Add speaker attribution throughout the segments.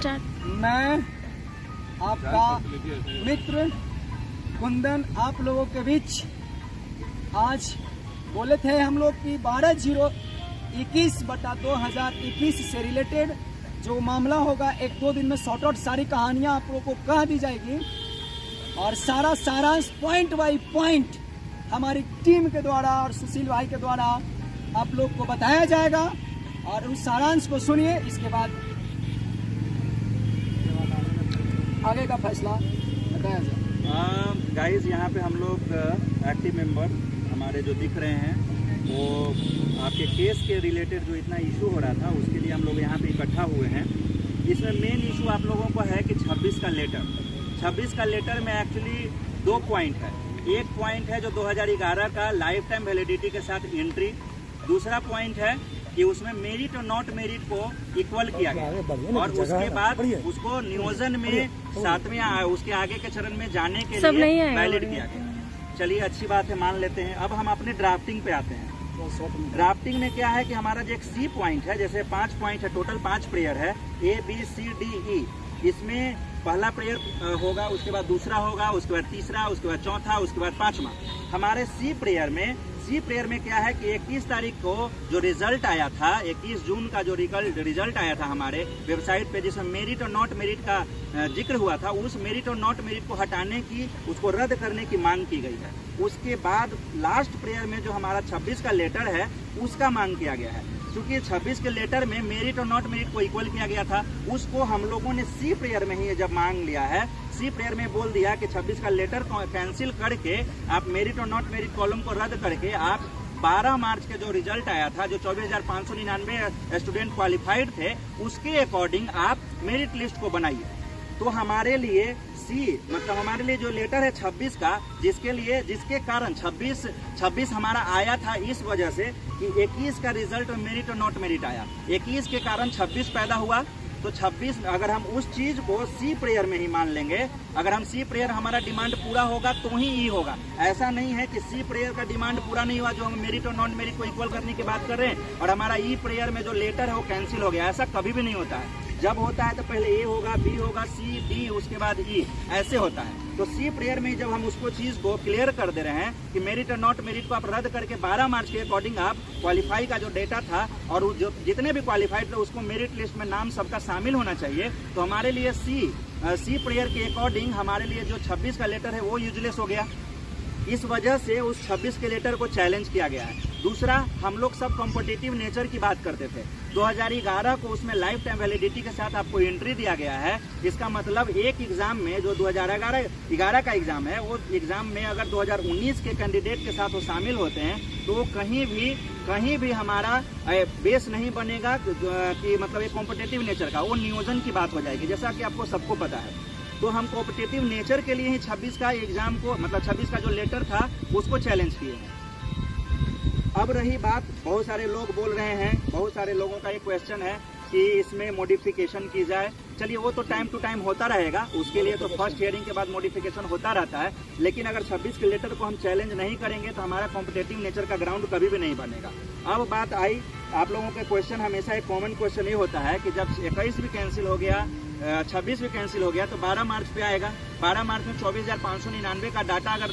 Speaker 1: Start.
Speaker 2: मैं आपका मित्र कुंदन आप लोगों के बीच आज बोले थे हम लोग कि 12/0/21 से रिलेटेड जो मामला होगा 1-2 दिन में शॉर्ट आउट सारी कहानियां आप लोगों को कह दी जाएगी और सारा सारांश पॉइंट बाई पॉइंट हमारी टीम के द्वारा और सुशील भाई के द्वारा आप लोग को बताया जाएगा और उस सारांश को सुनिए। इसके बाद आगे का फैसला बताया जाए।
Speaker 3: गाइस यहाँ पे हम लोग एक्टिव मेंबर हमारे जो दिख रहे हैं वो आपके केस के रिलेटेड जो इतना इशू हो रहा था उसके लिए हम लोग यहाँ पे इकट्ठा हुए हैं। इसमें मेन इशू आप लोगों को है कि 26 का लेटर में एक्चुअली 2 पॉइंट है। एक पॉइंट है जो 2011 का लाइफ टाइम वैलिडिटी के साथ एंट्री, दूसरा पॉइंट है कि उसमें मेरिट और नॉट मेरिट को इक्वल किया गया और उसके बाद उसको नियोजन में 7वें उसके आगे के चरण में जाने के लिए वैलिड किया गया। चलिए अच्छी बात है, मान लेते हैं। अब हम अपने ड्राफ्टिंग पे आते हैं। ड्राफ्टिंग में क्या है कि हमारा जो एक सी पॉइंट है, जैसे 5 पॉइंट है, टोटल 5 प्रेयर है ABCDE। इसमें पहला प्रेयर होगा, उसके बाद दूसरा होगा, उसके बाद तीसरा, उसके बाद चौथा, उसके बाद 5वां। हमारे सी प्रेयर में क्या है कि 21 तारीख को जो रिजल्ट आया था, 21 जून का जो रिजल्ट आया था हमारे वेबसाइट पे, जिसमें मेरिट और नॉट मेरिट का जिक्र हुआ था, उस मेरिट और नॉट मेरिट को हटाने की, उसको रद्द करने की मांग की गई है। उसके बाद लास्ट प्रेयर में जो हमारा 26 का लेटर है उसका मांग किया गया है। क्योंकि 26 के लेटर में मेरिट और नॉट मेरिट को इक्वल किया गया था, उसको हम लोगों ने सी प्रेयर में ही जब मांग लिया है, सी प्रेयर में बोल दिया कि 26 का लेटर कैंसिल करके आप मेरिट और नॉट मेरिट कॉलम को रद्द करके आप 12 मार्च के जो रिजल्ट आया था, जो 24,599 स्टूडेंट क्वालिफाइड थे, उसके अकॉर्डिंग आप मेरिट लिस्ट को बनाइए। तो हमारे लिए सी मतलब हमारे लिए जो लेटर है 26 का, जिसके कारण 26 हमारा आया था इस वजह से कि 21 का रिजल्ट और मेरिट और नॉट मेरिट आया, 21 के कारण 26 पैदा हुआ। तो 26 अगर हम उस चीज को सी प्रेयर में ही मान लेंगे, अगर हम सी प्रेयर हमारा डिमांड पूरा होगा तो ही ई होगा। ऐसा नहीं है कि सी प्रेयर का डिमांड पूरा नहीं हुआ, जो हम मेरिट और नॉन मेरिट को इक्वल करने की बात कर रहे हैं, और हमारा ई प्रेयर में जो लेटर है वो कैंसिल हो गया। ऐसा कभी भी नहीं होता है। जब होता है तो पहले ए होगा, बी होगा, सी, डी, उसके बाद ई, ऐसे होता है। तो सी प्रेयर में जब हम उसको चीज को क्लियर कर दे रहे हैं कि मेरिट और नॉट मेरिट को आप रद्द करके 12 मार्च के अकॉर्डिंग आप क्वालिफाई का जो डेटा था और जो जितने भी क्वालिफाइड थे उसको मेरिट लिस्ट में नाम सबका शामिल होना चाहिए। तो हमारे लिए सी प्रेयर के अकॉर्डिंग हमारे लिए जो 26 का लेटर है वो यूजलेस हो गया। इस वजह से उस 26 के लेटर को चैलेंज किया गया है। दूसरा, हम लोग सब कॉम्पिटिटिव नेचर की बात करते थे। 2011 को उसमें लाइफ टाइम वैलिडिटी के साथ आपको एंट्री दिया गया है। इसका मतलब एक एग्जाम में जो 2011 का एग्जाम है, वो एग्जाम में अगर 2019 के कैंडिडेट के साथ वो शामिल होते हैं तो कहीं भी हमारा बेस नहीं बनेगा कि मतलब एक कॉम्पिटिटिव नेचर का, वो नियोजन की बात हो जाएगी, जैसा कि आपको सबको पता है। तो हम कॉम्पिटिटिव नेचर के लिए ही 26 का एग्जाम को, मतलब 26 का जो लेटर था उसको चैलेंज किए हैं। अब रही बात, बहुत सारे लोग बोल रहे हैं, बहुत सारे लोगों का एक क्वेश्चन है कि इसमें मॉडिफिकेशन की जाए। चलिए वो तो टाइम टू टाइम होता रहेगा, उसके लिए तो फर्स्ट हियरिंग के बाद मॉडिफिकेशन होता रहता है। लेकिन अगर 26 के लेटर को हम चैलेंज नहीं करेंगे तो हमारा कॉम्पिटिटिव नेचर का ग्राउंड कभी भी नहीं बनेगा। अब बात आई, आप लोगों के क्वेश्चन हमेशा एक कॉमन क्वेश्चन ये होता है कि जब 21 भी कैंसिल हो गया, 26 भी कैंसिल हो गया, तो 12 मार्च पे आएगा। 12 मार्च में 24,599 का डाटा अगर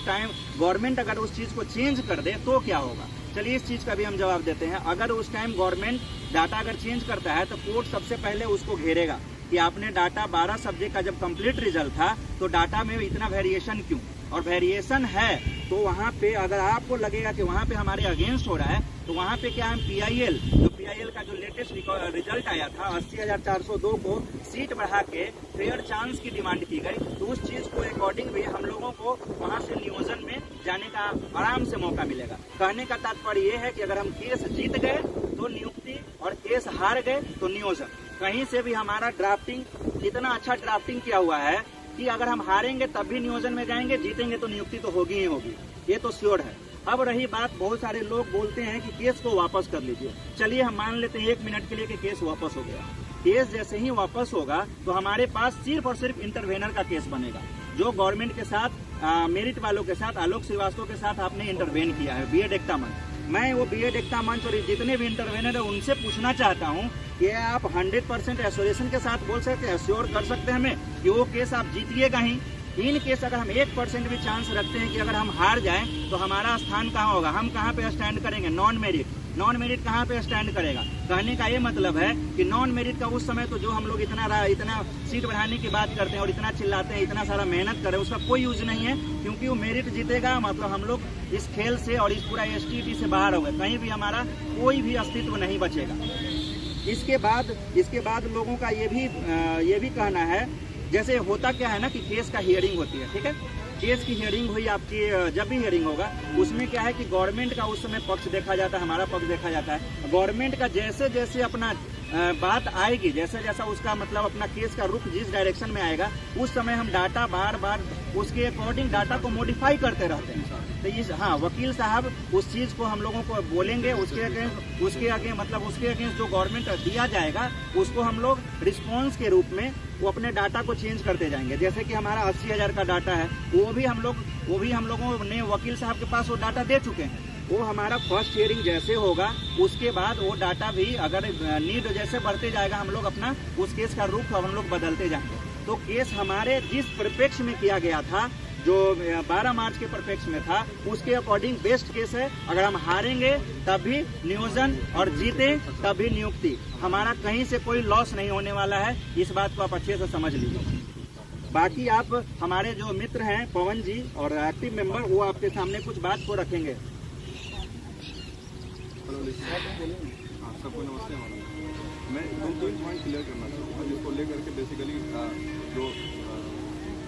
Speaker 3: गवर्नमेंट अगर उस चीज को चेंज कर दे तो क्या होगा? चलिए इस चीज का भी हम जवाब देते हैं। अगर उस टाइम गवर्नमेंट डाटा अगर चेंज करता है तो कोर्ट सबसे पहले उसको घेरेगा कि आपने डाटा 12 सब्जेक्ट का जब कंप्लीट रिजल्ट था तो डाटा में इतना वेरिएशन क्यों, और वेरिएशन है तो वहाँ पे अगर आपको लगेगा कि वहाँ पे हमारे अगेंस्ट हो रहा है तो वहाँ पे क्या हम PIL का जो लेटेस्ट रिजल्ट आया था 80,402 को सीट बढ़ा के फेयर चांस की डिमांड की गई। तो उस चीज को अकॉर्डिंग भी हम लोगों को वहाँ से नियोजन में जाने का आराम से मौका मिलेगा। कहने का तात्पर्य ये है कि अगर हम केस जीत गए तो नियुक्ति और केस हार गए तो नियोजन। कहीं से भी हमारा ड्राफ्टिंग इतना अच्छा ड्राफ्टिंग किया हुआ है कि अगर हम हारेंगे तब भी नियोजन में जाएंगे, जीतेंगे तो नियुक्ति तो होगी ही होगी, ये तो श्योर है। अब रही बात, बहुत सारे लोग बोलते हैं कि केस को वापस कर लीजिए। चलिए हम मान लेते हैं 1 मिनट के लिए कि केस वापस हो गया। केस जैसे ही वापस होगा तो हमारे पास सिर्फ और सिर्फ इंटरवेनर का केस बनेगा, जो गवर्नमेंट के साथ मेरिट वालों के साथ, आलोक श्रीवास्तव के साथ आपने इंटरवेन किया है, B.Ed. एक्टामन। मैं वो बीएड एकता मंच और जितने भी इंटरवेनर है उनसे पूछना चाहता हूँ कि आप 100% एश्योरेशन के साथ बोल सकते हैं, एश्योर कर सकते हैं हमें कि वो केस आप जीतिएगा ही। इन केस अगर हम 1% भी चांस रखते हैं कि अगर हम हार जाएं तो हमारा स्थान कहाँ होगा, हम कहाँ पे स्टैंड करेंगे? नॉन मेरिट कहाँ पे स्टैंड करेगा? कहने का ये मतलब है कि नॉन मेरिट का उस समय तो जो हम लोग इतना सीट बढ़ाने की बात करते हैं और इतना चिल्लाते हैं, इतना सारा मेहनत कर रहे हैं, उसका कोई यूज नहीं है, क्योंकि वो मेरिट जीतेगा मतलब हम लोग इस खेल से और इस पूरा STT से बाहर हो गए, कहीं भी हमारा कोई भी अस्तित्व नहीं बचेगा। इसके बाद लोगों का ये भी कहना है, जैसे होता क्या है ना कि केस का हियरिंग होती है, ठीक है, केस की हियरिंग हुई आपकी, जब भी हियरिंग होगा उसमें क्या है कि गवर्नमेंट का उस समय पक्ष देखा जाता है, हमारा पक्ष देखा जाता है। गवर्नमेंट का जैसे जैसे अपना बात आएगी, जैसे जैसा उसका मतलब अपना केस का रुख जिस डायरेक्शन में आएगा, उस समय हम डाटा बार उसके अकॉर्डिंग डाटा को मॉडिफाई करते रहते हैं। तो वकील साहब उस चीज को हम लोगों को बोलेंगे, उसके अगेंस्ट जो गवर्नमेंट दिया जाएगा उसको हम लोग रिस्पॉन्स के रूप में वो अपने डाटा को चेंज करते जाएंगे। जैसे कि हमारा 80,000 का डाटा है, वो भी हम लोगों ने वकील साहब के पास वो डाटा दे चुके हैं। वो हमारा फर्स्ट हियरिंग जैसे होगा उसके बाद वो डाटा भी अगर नीड जैसे बढ़ते जाएगा, हम लोग अपना उस केस का रुख हम लोग बदलते जाएंगे। तो केस हमारे जिस परिप्रेक्ष्य में किया गया था, जो 12 मार्च के परिप्रेक्ष्य में था, उसके अकॉर्डिंग बेस्ट केस है। अगर हम हारेंगे तब भी नियोजन और जीते तब भी नियुक्ति, हमारा कहीं से कोई लॉस नहीं होने वाला है, इस बात को आप अच्छे से समझ लीजिए। बाकी आप हमारे जो मित्र हैं पवन जी और एक्टिव मेंबर, वो आपके सामने कुछ बात को रखेंगे।
Speaker 1: सबको नमस्ते। मैं दो पॉइंट क्लियर करना चाहूँगा जिसको लेकर के बेसिकली जो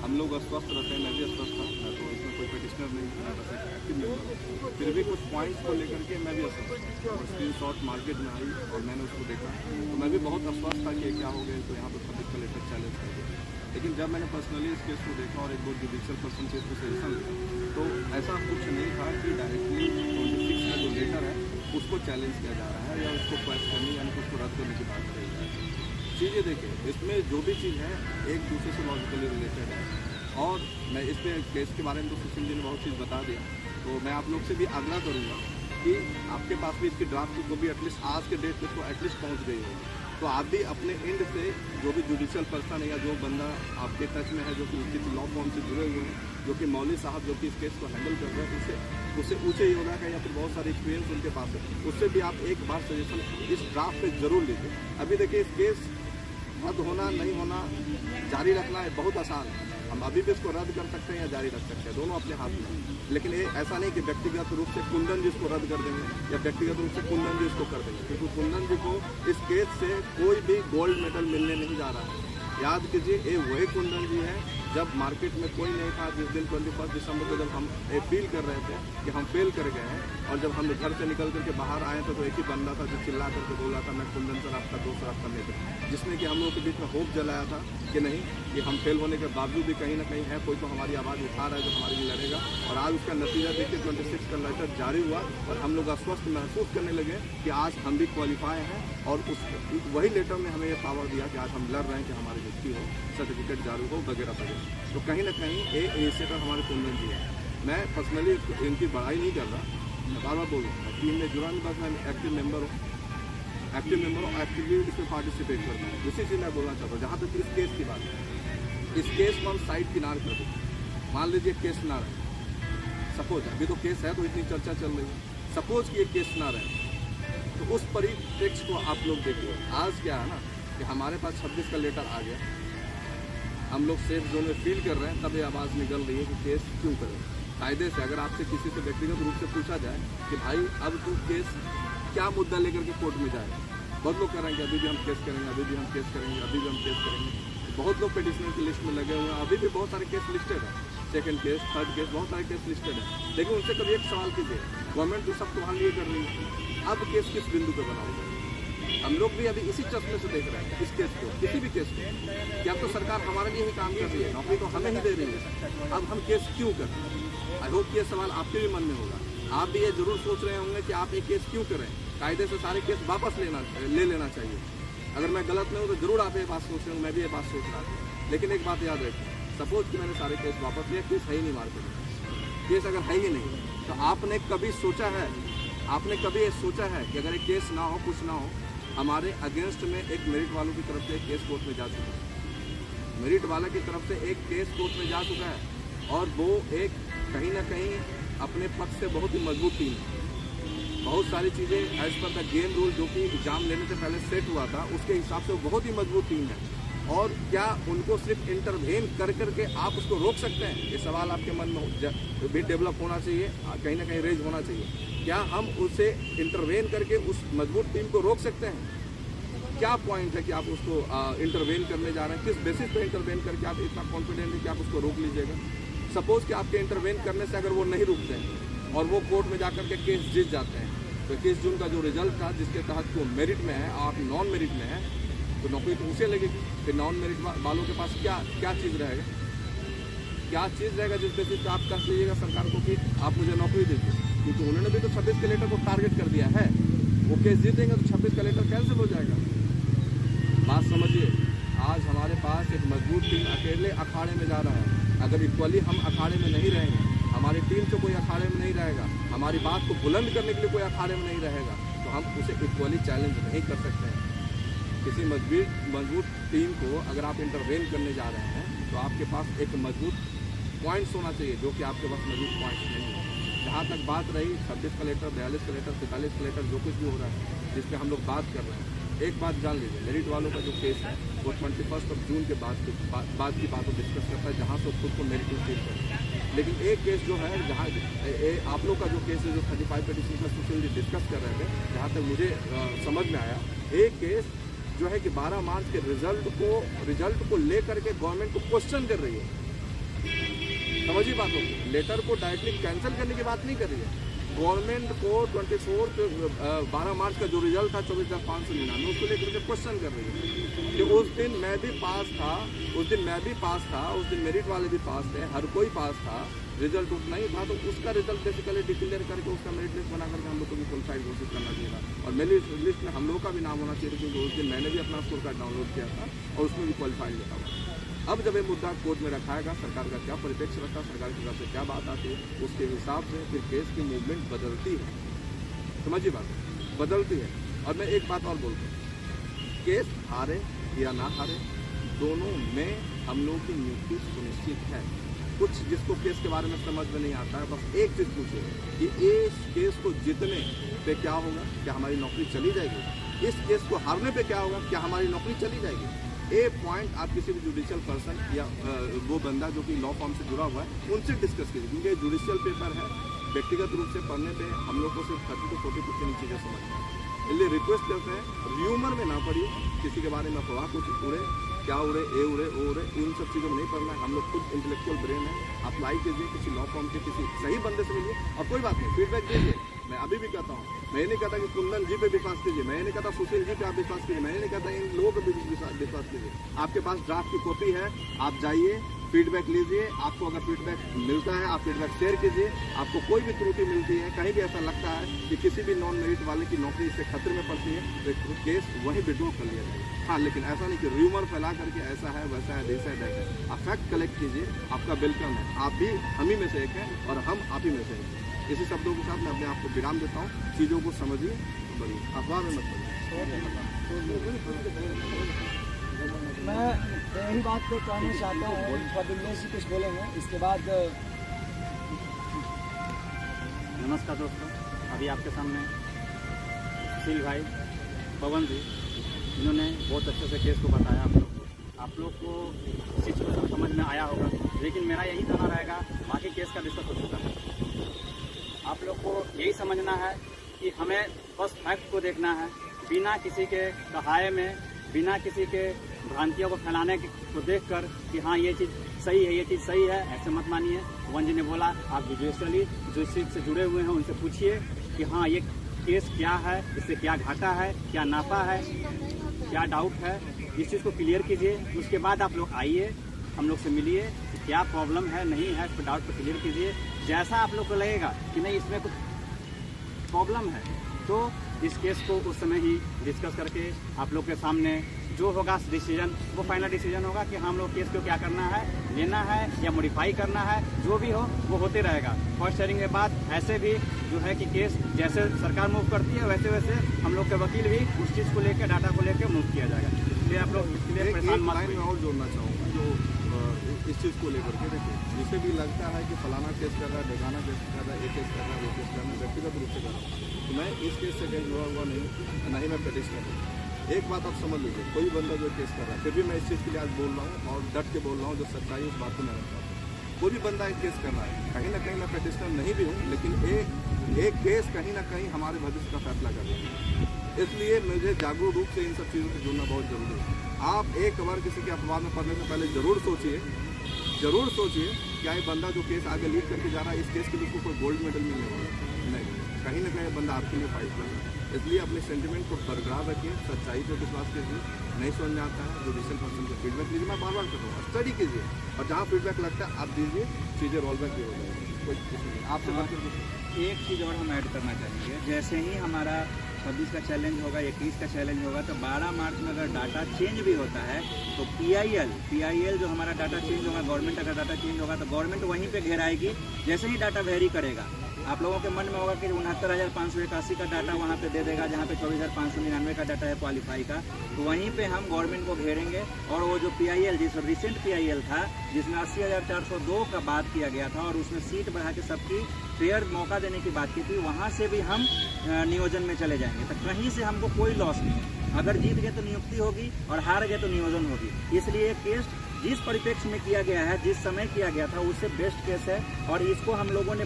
Speaker 1: हम लोग अस्वस्थ रहते हैं, मैं भी अस्वस्थ था, मैं तो इसमें कोई पिटिशनर नहीं, मैं बस एक एक्टिव मेंबर, फिर भी कुछ पॉइंट्स को लेकर के मैं भी अस्वस्थ और स्क्रीनशॉट मार्केट में आई और मैंने उसको देखा तो मैं भी बहुत अस्वस्थ था कि क्या हो गया, तो यहाँ पर पब्लिक कलेक्टर चैलेंज कर दिया। लेकिन जब मैंने पर्सनली इस केस को देखा और एक दो जुडिशियल पर्सन से इसको सजेशन लिया तो ऐसा कुछ नहीं था कि डायरेक्टली 26 में जो लेटर है उसको चैलेंज किया जा रहा है या उसको क्वेश्चन करनी यानी उसको रद्द करने की बात करी जा रही है। चीज़ें देखिए, इसमें जो भी चीज़ है एक दूसरे से लॉजिकली रिलेटेड है और मैं इस पर केस के बारे में तो सुशील जी ने बहुत चीज़ बता दिया, तो मैं आप लोग से भी आग्रह करूँगा कि आपके पास भी इसकी ड्राफ्ट को भी एटलीस्ट आज के डेट में तो एटलीस्ट पहुँच गई हो, तो आप भी अपने एंड से जो भी जुडिशियल पर्सन है या जो बंदा आपके टच में है, जो कि उचित लॉ फॉर्म से जुड़े हुए हैं, जो कि मौली साहब जो कि इस केस को हैंडल कर रहे हैं, उससे ऊँचे योजना का या फिर बहुत सारे एक्सपीरियंस उनके पास है, उससे भी आप एक बार सजेशन इस ड्राफ्ट पे जरूर लीजिए। अभी देखिए, इस केस रद्द होना नहीं होना जारी रखना है बहुत आसान है, हम अभी भी इसको रद्द कर सकते हैं या जारी रख सकते हैं, दोनों अपने हाथ में। लेकिन ये ऐसा नहीं कि व्यक्तिगत रूप से कुंदन जी इसको रद्द कर देंगे या व्यक्तिगत रूप से कुंदन जी इसको कर देंगे, क्योंकि कुंदन जी को इस केस से कोई भी गोल्ड मेडल मिलने नहीं जा रहा है। याद कीजिए, ये वही कुंदन जी है जब मार्केट में कोई नहीं था, जिस दिन 21 दिसंबर को जब हम अपील कर रहे थे कि हम फेल कर गए हैं और जब हम घर से निकल करके बाहर आए थे तो एक ही बंदा था जो चिल्ला करके बोला था, मैं कुंदन सर आपका दोस्त आपका मित्र, जिसने कि हम लोगों के बीच में होप जलाया था कि नहीं, कि हम फेल होने के बावजूद भी कहीं ना कहीं है कोई तो हमारी आवाज़ उठा रहा है जो हमारे लिए लड़ेगा। और आज उसका नतीजा देखिए, 26 का लेटर जारी हुआ और हम लोग आश्वस्त महसूस करने लगे कि आज हम भी क्वालिफाई हैं और उस वही लेटर में हमें ये पावर दिया कि आज हम लड़ रहे हैं कि हमारी नियुक्ति हो, सर्टिफिकेट जारी हो, वगैरह वगैरह। तो कहीं ना कहीं एक इनिशिएटर हमारे कुंदन जी है। मैं पर्सनली इनकी बड़ाई नहीं कर रहा, मैं बार बार बोल रहा हूँ, टीम में जुड़ा नहीं, बस मैं एक्टिव मेंबर हूँ, एक्टिवली इसमें पार्टिसिपेट करता हूँ। दूसरी चीज़ मैं बोलना चाहता हूँ, जहाँ तक इस केस की बात है, इस केस को हम साइड किनार कर दें। मान लीजिए केस ना रहे, सपोज अभी तो केस है तो इतनी चर्चा चल रही है, सपोज कि ये केस ना रहे तो उस परिप्रेक्ष्य को आप लोग देखिए। आज क्या है ना कि हमारे पास 26 का लेटर आ गया, हम लोग सेफ जोन में फील कर रहे हैं, तब ये आवाज़ निकल रही है कि केस क्यों करें। कायदे से अगर आपसे किसी से व्यक्तिगत रूप से पूछा जाए कि भाई अब तू केस क्या मुद्दा लेकर के कोर्ट में जाए, बहुत लोग कह रहे हैं कि अभी भी हम केस करेंगे, अभी भी हम केस करेंगे, अभी भी हम केस करेंगे। बहुत लोग पिटिशनर की लिस्ट में लगे हुए हैं, अभी भी बहुत सारे केस लिस्टेड है, सेकंड केस, थर्ड केस, बहुत सारे केस लिस्टेड है। लेकिन उनसे कभी एक सवाल कीजिए, गवर्नमेंट तो सब तुम्हारे लिए कर रही है, अब केस किस बिंदु पर बनाओगे? हम लोग भी अभी इसी चश्मे से देख रहे हैं इस केस को, किसी भी केस को, कि अब तो सरकार हमारे लिए ही काम कर रही है, नौकरी तो हमें ही दे रही है, अब हम केस क्यों करें? आई होप ये सवाल आपके भी मन में होगा, आप भी ये जरूर सोच रहे होंगे कि आप एक केस क्यों करें, कायदे से सारे केस वापस ले लेना चाहिए। अगर मैं गलत नहीं हूँ तो जरूर आप ये बात सोच रहे हो, मैं भी ये बात सोच रहा था। लेकिन एक बात याद रखें, सपोज कि मैंने सारे केस वापस लिया, केस है ही नहीं मार्केट में, केस अगर है ही नहीं तो आपने कभी सोचा है, आपने कभी ये सोचा है कि अगर एक केस ना हो, कुछ ना हो, हमारे अगेंस्ट में एक मेरिट वालों की तरफ से एक केस कोर्ट में जा चुका है, मेरिट वाला की तरफ से एक केस कोर्ट में जा चुका है और वो एक कहीं ना कहीं अपने पक्ष से बहुत ही मजबूत टीम है। बहुत सारी चीज़ें as per the game rule जो कि एग्जाम लेने से पहले सेट हुआ था, उसके हिसाब से वो बहुत ही मजबूत टीम है। और क्या उनको सिर्फ इंटरवेन कर करके आप उसको रोक सकते हैं? ये सवाल आपके मन में भी डेवलप होना चाहिए, कहीं ना कहीं रेज होना चाहिए। क्या हम उसे इंटरवेन करके उस मजबूत टीम को रोक सकते हैं? क्या पॉइंट है कि आप उसको इंटरवेन करने जा रहे हैं? किस बेसिस पे इंटरवेन करके आप इतना कॉन्फिडेंट है कि आप उसको रोक लीजिएगा? सपोज कि आपके इंटरवेन करने से अगर वो नहीं रुकते हैं और वो कोर्ट में जाकर के केस जीत जाते हैं, तो 21 जून का जो रिजल्ट था जिसके तहत वो मेरिट में है, आप नॉन मेरिट में है, तो नौकरी तो उसे लगेगी। फिर नॉन मेरिट वालों के पास क्या चीज़ रहेगा? क्या चीज़ रहेगा जिस बेसिस पे आप कह लीजिएगा सरकार को कि आप मुझे नौकरी दीजिए? क्योंकि उन्होंने भी तो 26 के लेटर को टारगेट कर दिया है। वो केस जीतेंगे तो 26 का लेटर कैंसिल हो जाएगा। बात समझिए, आज हमारे पास एक मजबूत टीम अकेले अखाड़े में जा रहा है। अगर इक्वली हम अखाड़े में नहीं रहेंगे, हमारी टीम से कोई अखाड़े में नहीं रहेगा, हमारी बात को बुलंद करने के लिए कोई अखाड़े में नहीं रहेगा, तो हम उसे इक्वली चैलेंज नहीं कर सकते हैं। किसी मजबूत टीम को अगर आप इंटरवेन करने जा रहे हैं तो आपके पास एक मजबूत पॉइंट्स होना चाहिए, जो कि आपके पास मजबूत पॉइंट्स नहीं है। जहाँ तक बात रही 26 का लेटर, 42 का लेटर, 43 का लेटर, जो कुछ भी हो रहा है जिस पे हम लोग बात कर रहे हैं, एक बात जान लीजिए, मेरिट वालों का जो केस है वो 21 जून के बाद की बात को डिस्कस करता है, जहाँ से खुद को मेरिट में फील करता है। लेकिन एक केस जो है, जहाँ आप लोग का जो केस है जो 35 पेटिशन में सुशील जी डिस्कस कर रहे थे, जहाँ तक मुझे समझ में आया, एक केस जो है कि 12 मार्च के रिजल्ट को लेकर के गवर्नमेंट को क्वेश्चन कर रही है। समझिए बातों को, लेटर को डायरेक्टली कैंसिल करने की बात नहीं कर रही है। गवर्नमेंट को 12 मार्च का जो रिजल्ट था 24,599 उसको लेकर के क्वेश्चन कर रही है कि उस दिन मैं भी पास था, उस दिन मेरिट वाले भी पास थे, हर कोई पास था, रिजल्ट उतना ही था, तो उसका रिजल्ट बेसिकली डिक्लेयर करके उसका मेरिट लिस्ट बना करके हम लोग को भी क्वालिफाइड घोषित करना चाहिए था। और मेरिट लिस्ट में हम लोगों का भी नाम होना चाहिए, क्योंकि उस दिन मैंने भी अपना स्कोर कार्ड डाउनलोड किया था और उसमें भी क्वालिफाइड लिखा हुआ। अब जब ये मुद्दा कोर्ट में रखाएगा, सरकार का क्या परिप्रेक्ष्य रखा, सरकार की तरफ से क्या बात आती है, उसके हिसाब से फिर केस की मूवमेंट बदलती है। समझिए बात, बदलती है। और मैं एक बात और बोलता हूँ, केस हारे या ना हारे, दोनों में हम लोगों की नियुक्ति सुनिश्चित है। कुछ जिसको केस के बारे में समझ में नहीं आता है, बस एक चीज़ पूछिए कि इस केस को जीतने पे क्या होगा, क्या हमारी नौकरी चली जाएगी? इस केस को हारने पे क्या होगा, क्या हमारी नौकरी चली जाएगी? ए पॉइंट आप किसी भी जुडिशियल पर्सन या वो बंदा जो कि लॉ फॉर्म से जुड़ा हुआ है उनसे डिस्कस कीजिए, क्योंकि जुडिशियल पेपर है। व्यक्तिगत रूप से पढ़ने पे हम लोग को सिर्फ 30 to 40% चीज़ें समझ में आती है। इसलिए रिक्वेस्ट करते हैं, र्यूमर में ना पढ़िए, किसी के बारे में अफवाह कुछ उड़े, क्या उड़े, ए उड़े, ओ उड़े, उन सब चीज़ों में नहीं पढ़ना है। हम लोग खुद इंटेलेक्चुअल ब्रेन है, अप्लाई कीजिए, किसी लॉ फॉर्म के किसी सही बंदे से मिलिए और कोई बात नहीं, फीडबैक दीजिए। मैं अभी भी कहता हूँ, मैं ये नहीं कहता कि कुंदन जी पे विश्वास कीजिए, मैं ये नहीं कहता सुशील जी पे आप विश्वास कीजिए, मैं ये नहीं कहता इन लोगों पे भी विश्वास कीजिए। आपके पास ड्राफ्ट की कॉपी है, आप जाइए, फीडबैक लीजिए। आपको अगर फीडबैक मिलता है, आप फीडबैक शेयर कीजिए। आपको कोई भी त्रुटि मिलती है, कहीं भी ऐसा लगता है कि किसी भी नॉन मेरिट वाले की नौकरी इससे खतरे में पड़ती है, तो केस वहीं विड्रॉ कर लिया जाए। हाँ, लेकिन ऐसा नहीं कि र्यूमर फैला करके ऐसा है, वैसा है, दिस है, दैट है। आप फैक्ट कलेक्ट कीजिए, आपका वेलकम है। आप भी हम ही में से एक हैं और हम आप ही में से एक हैं। इसी शब्दों के साथ मैं अपने आप को विराम देता हूँ। चीज़ों को समझिए, बढ़िए, अफवाह में मत पड़िए।
Speaker 2: मैं यही बात को कहना चाहता हूँ, फदिल्ले जी कुछ बोलेंगे, इसके बाद।
Speaker 4: नमस्कार दोस्तों, अभी आपके सामने सुशील भाई, पवन जी, इन्होंने बहुत अच्छे से केस को बताया। आप लोग को सिचुएशन समझ में आया होगा, लेकिन मेरा यही कहना रहेगा, बाकी केस का डिस्कस हो चुका है। आप लोग को यही समझना है कि हमें बस फैक्ट को देखना है, बिना किसी के कहाये में, बिना किसी के भ्रांतियों को फैलाने को देखकर कि हाँ ये चीज़ सही है, ये चीज़ सही है, ऐसे मत मानिए। पवन जी ने बोला, आप जुडिशियली जो चीज़ से जुड़े हुए हैं उनसे पूछिए कि हाँ ये केस क्या है, इससे क्या घाटा है, क्या नाफा है, क्या डाउट है, इस चीज़ को क्लियर कीजिए। उसके बाद आप लोग आइए, हम लोग से मिलिए, क्या प्रॉब्लम है, नहीं है, इस पर डाउट को क्लियर कीजिए। जैसा आप लोग को लगेगा कि नहीं इसमें कुछ प्रॉब्लम है, तो इस केस को उस समय ही डिस्कस करके आप लोग के सामने जो होगा डिसीजन, वो फाइनल डिसीजन होगा कि हम लोग केस को क्या करना है, लेना है या मॉडिफाई करना है, जो भी हो वो होते रहेगा। फर्स्ट हियरिंग के बाद ऐसे भी जो है कि केस जैसे सरकार मूव करती है वैसे वैसे हम लोग के वकील भी उस चीज़ को लेकर, डाटा को लेकर मूव किया जाएगा। इसलिए आप लोग इसके लिए परेशान मत
Speaker 1: लाइन
Speaker 4: होइए।
Speaker 1: में और जोड़ना चाहूँगा जो इस चीज़ को लेकर के देखिए, जिसे भी लगता है कि फलाना केस कर रहा है, ढेकाना केस कर रहा है, एक केस कर रहा है, वो केस कर रहा है, व्यक्तिगत रूप से कर रहा हूँ, तो मैं इस केस से कहीं जुड़ा हुआ नहीं मैं पिटिशनर हूँ। एक बात आप समझ लीजिए, कोई बंदा जो केस कर रहा है, फिर भी मैं इस चीज़ के लिए आज बोल रहा हूँ और डट के बोल रहा हूँ, जो सच्चाई उस बात को मैं रखता हूँ। कोई भी बंदा एक केस कर रहा है, कहीं ना कहीं मैं पिटिशनर नहीं भी हूँ, लेकिन एक केस कहीं ना कहीं हमारे भविष्य का फैसला कर रहा है। इसलिए मुझे जागरूक रूप से इन सब चीज़ों से जुड़ना बहुत जरूरी है। आप एक बार किसी के अखबार में पढ़ने से पहले जरूर सोचिए क्या ये बंदा जो केस आगे लीड करके जा रहा है, इस केस के लिए उसको कोई गोल्ड मेडल मिलने वाला है? नहीं, कहीं ना कहीं बंदा आपके लिए फाइट कर रहा है। इसलिए अपने सेंटिमेंट को बरकरार रखिए, सच्चाई पर विश्वास कीजिए। नहीं समझ में आता है जुडिशियल पर्सन से फीडबैक लीजिए, मैं बार बार कर रहा हूँ, स्टडी कीजिए और जहाँ फीडबैक लगता है आप दीजिए, चीज़ें रोल बैक हो जाएगी। कोई नहीं, आपसे बात करके
Speaker 3: एक चीज़ और हम ऐड करना चाहेंगे, जैसे ही हमारा 26 का चैलेंज होगा, 21 का चैलेंज होगा, तो 12 मार्च में अगर डाटा चेंज भी होता है तो PIL जो हमारा डाटा चेंज होगा, गवर्नमेंट अगर डाटा चेंज होगा तो गवर्नमेंट वहीं पे घेराएगी। जैसे ही डाटा वेरी करेगा, आप लोगों के मन में होगा कि 69,581 का डाटा वहाँ पे दे देगा, जहाँ पे 24,599 का डाटा है क्वालिफाई का, तो वहीं पे हम गवर्नमेंट को घेरेंगे। और वो जो PIL जिस रिसेंट PIL था जिसमें 80,402 का बात किया गया था और उसमें सीट बढ़ा के सबकी फेयर मौका देने की बात की थी, वहाँ से भी हम नियोजन में चले जाएंगे। तो कहीं से हमको कोई लॉस नहीं है। अगर जीत गए तो नियुक्ति होगी और हार गए तो नियोजन होगी। इसलिए केस जिस परिप्रेक्ष्य में किया गया है, जिस समय किया गया था, उससे बेस्ट केस है और इसको हम लोगों ने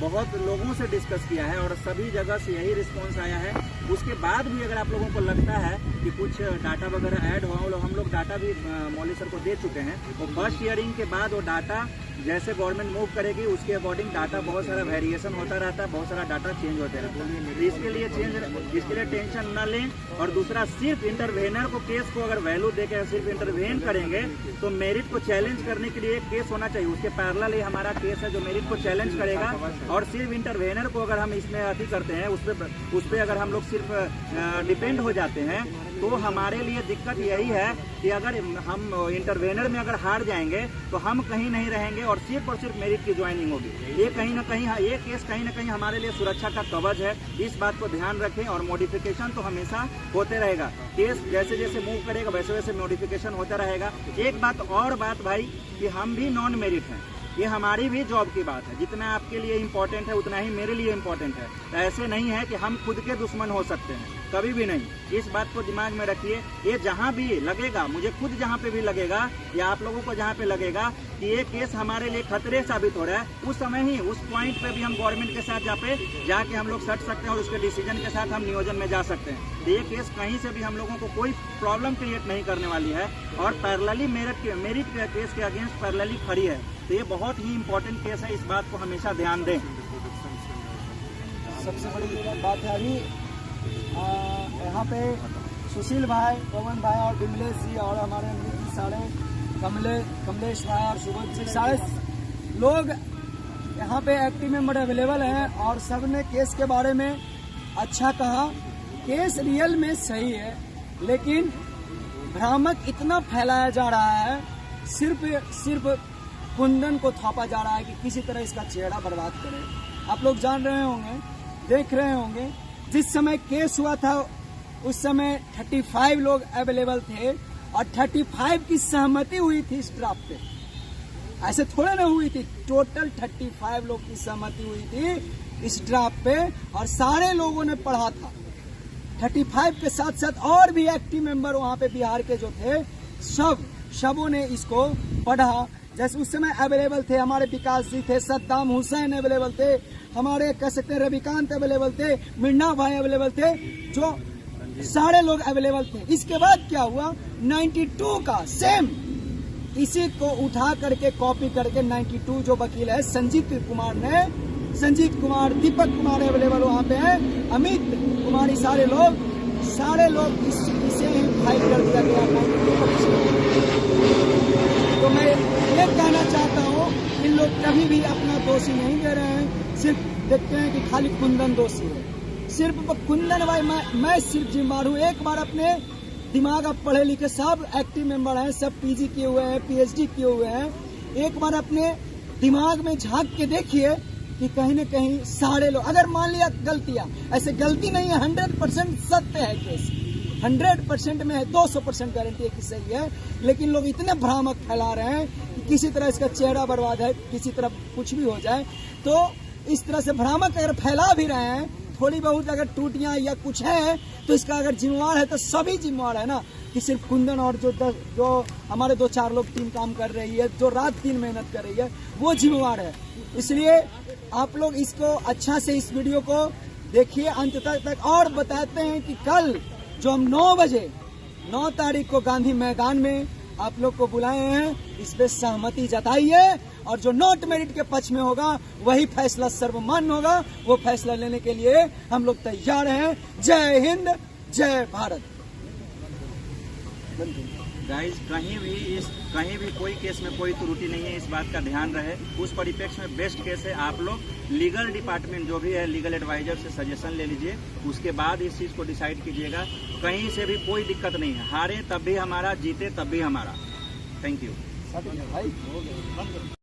Speaker 3: बहुत लोगों से डिस्कस किया है और सभी जगह से यही रिस्पॉन्स आया है। उसके बाद भी अगर आप लोगों को लगता है कि कुछ डाटा वगैरह ऐड हुआ, हम लोग डाटा भी मौली सर को दे चुके हैं। वो फर्स्ट हियरिंग के बाद वो डाटा जैसे गवर्नमेंट मूव करेगी उसके अकॉर्डिंग डाटा बहुत सारा वेरिएशन होता रहता है, बहुत सारा डाटा चेंज होते रहता है। तो इसके लिए टेंशन न लें। और दूसरा, सिर्फ इंटरवेनर को केस को अगर वैल्यू देकर सिर्फ इंटरवेन करेंगे तो मेरिट को चैलेंज करने के लिए एक केस होना चाहिए। उसके पैरेलल ही हमारा केस है जो मेरिट को चैलेंज करेगा। और सिर्फ इंटरवेनर को अगर हम इसमें अति करते हैं, उस पर अगर हम लोग सिर्फ डिपेंड हो जाते हैं तो हमारे लिए दिक्कत यही है कि अगर हम इंटरवेनर में अगर हार जाएंगे तो हम कहीं नहीं रहेंगे और सिर्फ मेरिट की ज्वाइनिंग होगी। ये कहीं ना कहीं, ये केस कहीं ना कहीं हमारे लिए सुरक्षा का कवच है। इस बात को ध्यान रखें। और मॉडिफिकेशन तो हमेशा होते रहेगा, केस जैसे जैसे मूव करेगा वैसे वैसे मॉडिफिकेशन होता रहेगा। एक बात भाई कि हम भी नॉन मेरिट हैं, ये हमारी भी जॉब की बात है। जितना आपके लिए इम्पोर्टेंट है उतना ही मेरे लिए इम्पोर्टेंट है। तो ऐसे नहीं है कि हम खुद के दुश्मन हो सकते हैं, कभी भी नहीं। इस बात को दिमाग में रखिए। ये जहाँ भी लगेगा, मुझे खुद जहाँ पे भी लगेगा या आप लोगों को जहाँ पे लगेगा कि ये केस हमारे लिए खतरे साबित हो रहा है, उस समय ही उस पॉइंट पे भी हम गवर्नमेंट के साथ जाके हम लोग सट सकते हैं और उसके डिसीजन के साथ हम नियोजन में जा सकते हैं। तो ये केस कहीं से भी हम लोगों को कोई प्रॉब्लम क्रिएट नहीं करने वाली है और पैरेलली मेरिट केस के अगेंस्ट पैरेलली खड़ी है। तो ये बहुत ही इम्पोर्टेंट केस है, इस बात को हमेशा ध्यान दें।
Speaker 2: सबसे बड़ी बात है अभी यहाँ पे सुशील भाई, पवन भाई और विमलेश जी और हमारे सारे कमलेश भाई और सुबोध जी, सारे लोग यहाँ पे एक्टिव मेंबर अवेलेबल हैं और सब ने केस के बारे में अच्छा कहा। केस रियल में सही है, लेकिन भ्रामक इतना फैलाया जा रहा है, सिर्फ कुंदन को थोपा जा रहा है कि किसी तरह इसका चेहरा बर्बाद करें। आप लोग जान रहे होंगे, देख रहे होंगे, जिस समय केस हुआ था उस समय 35 लोग अवेलेबल थे और 35 की सहमति हुई थी इस ड्राफ्ट पे। ऐसे थोड़े ना हुई थी, टोटल 35 लोग की सहमति हुई थी इस ड्राफ्ट पे और सारे लोगों ने पढ़ा था। 35 के साथ साथ और भी एक्टिव मेंबर वहाँ पे बिहार के जो थे, सबों ने इसको पढ़ा। जैसे उस समय अवेलेबल थे हमारे विकास जी थे, सद्दाम हुसैन अवेलेबल थे, हमारे कह सकते हैं रविकांत अवेलेबल थे, मिर्ना भाई अवेलेबल थे, जो सारे लोग अवेलेबल थे। इसके बाद क्या हुआ, 92 का सेम इसी को उठा करके कॉपी करके 92 जो वकील है संजीत कुमार, दीपक कुमार अवेलेबल वहाँ पे है, अमित कुमार, सारे लोग इसे ही फाइल कर दिया गया। तो मैं ये कहना चाहता हूँ, इन लोग कभी भी अपना दोषी नहीं दे रहे हैं, सिर्फ देखते हैं कि खाली कुंदन दोषी है। सिर्फ कुंदन भाई, मैं सिर्फ जिम्मेदार हूँ। एक बार अपने दिमाग आप पढ़े लिखे सब एक्टिव मेंबर हैं, सब पीजी किए हुए हैं, पीएचडी किए हुए हैं, एक बार अपने दिमाग में झांक के देखिए कि कहीं न कहीं सारे लोग, अगर मान लिया गलतियां, ऐसे गलती नहीं है, 100% सत्य है केस, 100% में है, 200% गारंटी है कि सही है, लेकिन लोग इतने भ्रामक फैला रहे हैं कि किसी तरह इसका चेहरा बर्बाद है, किसी तरह कुछ भी हो जाए। तो इस तरह से भ्रामक अगर फैला भी रहे हैं, थोड़ी बहुत अगर टूटियां या कुछ है, तो इसका अगर जिम्मेवार है तो सभी जिम्मेवार है ना, कि सिर्फ कुंदन और जो हमारे 2-4 लोग टीम काम कर रही है, जो रात दिन मेहनत कर रही है, वो जिम्मेवार है। इसलिए आप लोग इसको अच्छा से इस वीडियो को देखिए अंत तक और बताते हैं कि कल जो हम 9 बजे 9 तारीख को गांधी मैदान में आप लोग को बुलाए हैं, इस पे सहमति जताइए और जो नॉट मेरिट के पक्ष में होगा वही फैसला सर्वमान्य होगा। वो फैसला लेने के लिए हम लोग तैयार हैं। जय हिंद, जय भारत।
Speaker 3: गाइस, कहीं भी कोई केस में कोई त्रुटि नहीं है, इस बात का ध्यान रहे। उस परिप्रेक्ष्य में बेस्ट केस है, आप लोग लीगल डिपार्टमेंट जो भी है, लीगल एडवाइजर से सजेशन ले लीजिए, उसके बाद इस चीज़ को डिसाइड कीजिएगा। कहीं से भी कोई दिक्कत नहीं है, हारे तब भी हमारा, जीते तब भी हमारा। Thank you.